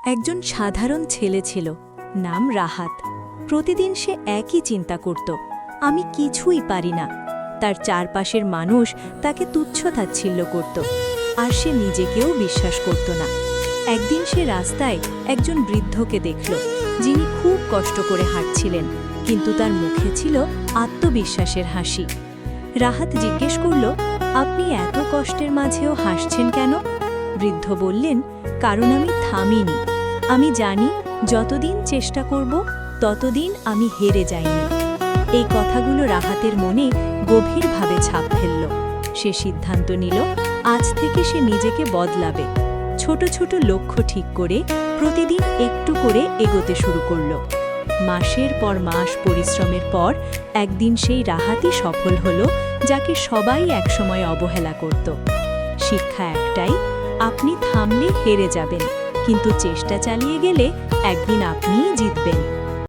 একজন সাধারণ ছেলে ছিল, নাম রাহাত। প্রতিদিন সে একই চিন্তা করত, আমি কিছুই পারি না। তার চারপাশের মানুষ তাকে তুচ্ছ-তাচ্ছিল্য করত, আর সে নিজেকেও বিশ্বাস করত না। একদিন সে রাস্তায় একজন বৃদ্ধকে দেখল, যিনি খুব কষ্ট করে হাঁটছিলেন, কিন্তু তার মুখে ছিল আত্মবিশ্বাসের হাসি। রাহাত জিজ্ঞেস করল, আপনি এত কষ্টের মাঝেও হাসছেন কেন? বৃদ্ধ বললেন, কারণ আমি থামিনি। আমি জানি যতদিন চেষ্টা করব ততদিন আমি হেরে যাইনি। এই কথাগুলো রাহাতের মনে গভীরভাবে ছাপ ফেলল। সে সিদ্ধান্ত নিল, আজ থেকে সে নিজেকে বদলাবে। ছোট ছোট লক্ষ্য ঠিক করে প্রতিদিন একটু করে এগোতে শুরু করল। মাসের পর মাস পরিশ্রমের পর একদিন সেই রাহাতই সফল হল, যাকে সবাই একসময় অবহেলা করত। শিক্ষা একটাই, আপনি থামলে হেরে যাবেন, কিন্তু চেষ্টা চালিয়ে গেলে একদিন আপনিই জিতবেন।